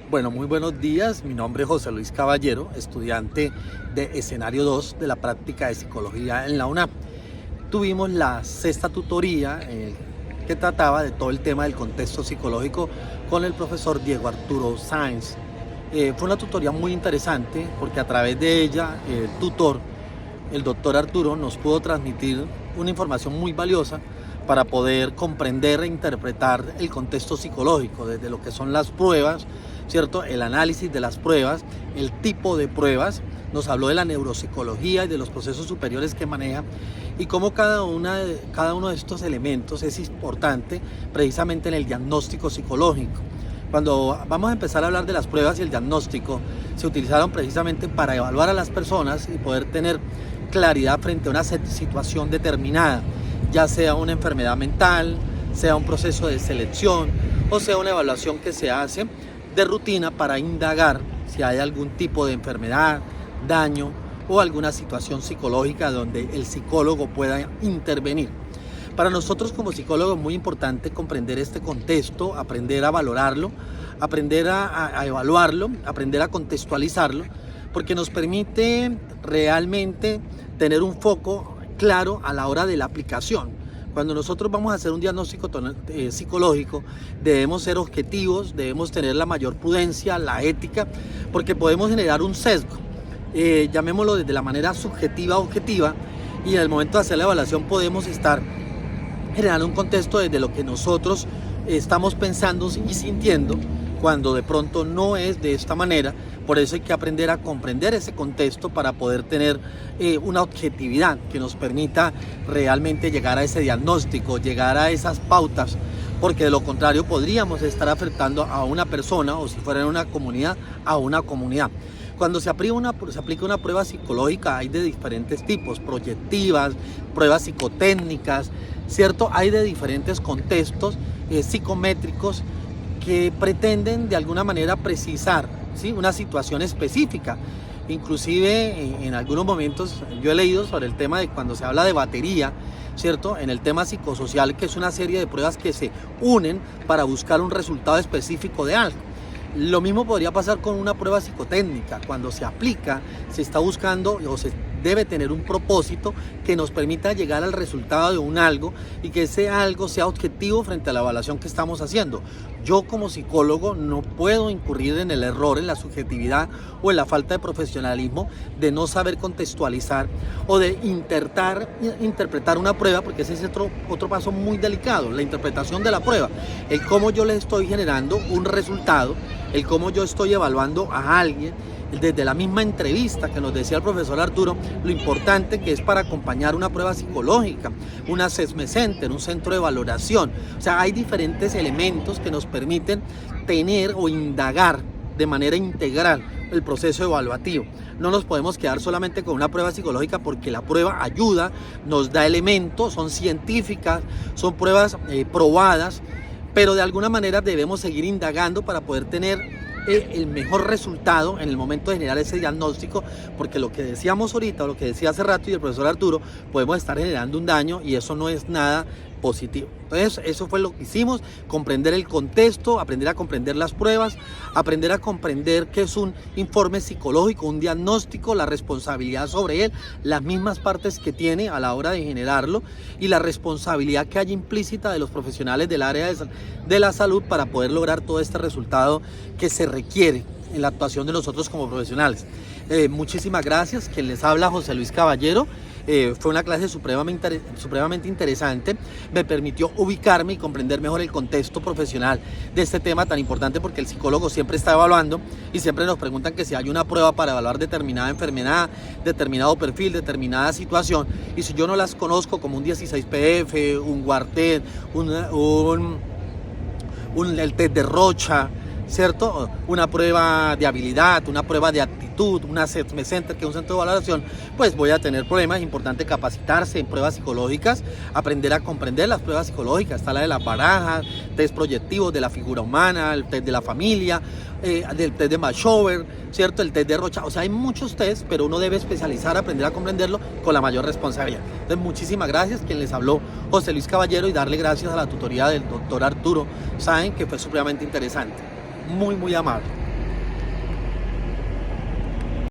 Bueno, muy buenos días. Mi nombre es José Luis Caballero, estudiante de escenario 2 de la práctica de psicología en la UNAM. Tuvimos la sexta tutoría que trataba de todo el tema del contexto psicológico con el profesor Diego Arturo Sáenz. Fue una tutoría muy interesante porque a través de ella el tutor, el doctor Arturo, nos pudo transmitir una información muy valiosa para poder comprender e interpretar el contexto psicológico, desde lo que son las pruebas, ¿cierto? El análisis de las pruebas, el tipo de pruebas, nos habló de la neuropsicología y de los procesos superiores que maneja y cómo cada uno de estos elementos es importante precisamente en el diagnóstico psicológico. Cuando vamos a empezar a hablar de las pruebas y el diagnóstico, se utilizaron precisamente para evaluar a las personas y poder tener claridad frente a una situación determinada, ya sea una enfermedad mental, sea un proceso de selección o sea una evaluación que se hace de rutina para indagar si hay algún tipo de enfermedad, daño o alguna situación psicológica donde el psicólogo pueda intervenir. Para nosotros como psicólogos es muy importante comprender este contexto, aprender a valorarlo, aprender a evaluarlo, aprender a contextualizarlo, porque nos permite realmente tener un foco claro a la hora de la aplicación. Cuando nosotros vamos a hacer un diagnóstico psicológico, debemos ser objetivos, debemos tener la mayor prudencia, la ética, porque podemos generar un sesgo, llamémoslo desde la manera subjetiva, objetiva, y en el momento de hacer la evaluación podemos estar generando un contexto desde lo que nosotros estamos pensando y sintiendo, cuando de pronto no es de esta manera. Por eso hay que aprender a comprender ese contexto para poder tener una objetividad que nos permita realmente llegar a ese diagnóstico, llegar a esas pautas, porque de lo contrario podríamos estar afectando a una persona, o si fuera en una comunidad, a una comunidad. Cuando se aplica una prueba psicológica hay de diferentes tipos, proyectivas, pruebas psicotécnicas, ¿cierto? Hay de diferentes contextos psicométricos que pretenden de alguna manera precisar, ¿sí?, una situación específica. Inclusive en algunos momentos yo he leído sobre el tema de cuando se habla de batería, ¿cierto?, en el tema psicosocial, que es una serie de pruebas que se unen para buscar un resultado específico de algo. Lo mismo podría pasar con una prueba psicotécnica. Cuando se aplica, se está buscando o se debe tener un propósito que nos permita llegar al resultado de un algo y que ese algo sea objetivo frente a la evaluación que estamos haciendo. Yo como psicólogo no puedo incurrir en el error, en la subjetividad o en la falta de profesionalismo de no saber contextualizar o de interpretar una prueba, porque ese es otro paso muy delicado, la interpretación de la prueba, el cómo yo le estoy generando un resultado, el cómo yo estoy evaluando a alguien. Desde la misma entrevista que nos decía el profesor Arturo, lo importante que es para acompañar una prueba psicológica, un assessment center, un centro de valoración. O sea, hay diferentes elementos que nos permiten tener o indagar de manera integral el proceso evaluativo. No nos podemos quedar solamente con una prueba psicológica, porque la prueba ayuda, nos da elementos, son científicas, son pruebas probadas, pero de alguna manera debemos seguir indagando para poder tener el mejor resultado en el momento de generar ese diagnóstico, porque lo que decíamos ahorita, o lo que decía hace rato y el profesor Arturo, podemos estar generando un daño y eso no es nada positivo. Entonces eso fue lo que hicimos, comprender el contexto, aprender a comprender las pruebas, aprender a comprender qué es un informe psicológico, un diagnóstico, la responsabilidad sobre él, las mismas partes que tiene a la hora de generarlo y la responsabilidad que hay implícita de los profesionales del área de la salud para poder lograr todo este resultado que se requiere en la actuación de nosotros como profesionales. Muchísimas gracias. Quien les habla, José Luis Caballero. Fue una clase supremamente interesante, me permitió ubicarme y comprender mejor el contexto profesional de este tema tan importante, porque el psicólogo siempre está evaluando y siempre nos preguntan que si hay una prueba para evaluar determinada enfermedad, determinado perfil, determinada situación, y si yo no las conozco, como un 16PF, un Guartet, el test de Rocha, ¿cierto?, una prueba de habilidad, una prueba de actitud, un assessment center, que es un centro de valoración, pues voy a tener problemas. Es importante capacitarse en pruebas psicológicas, aprender a comprender las pruebas psicológicas. Está la de las barajas, test proyectivos de la figura humana, el test de la familia, del test de Mashover, ¿cierto?, el test de Rocha. O sea, hay muchos tests, pero uno debe especializar, aprender a comprenderlo con la mayor responsabilidad. Entonces, muchísimas gracias. Quien les habló, José Luis Caballero, y darle gracias a la tutoría del doctor Arturo Sáenz, que fue supremamente interesante. Muy, muy amable.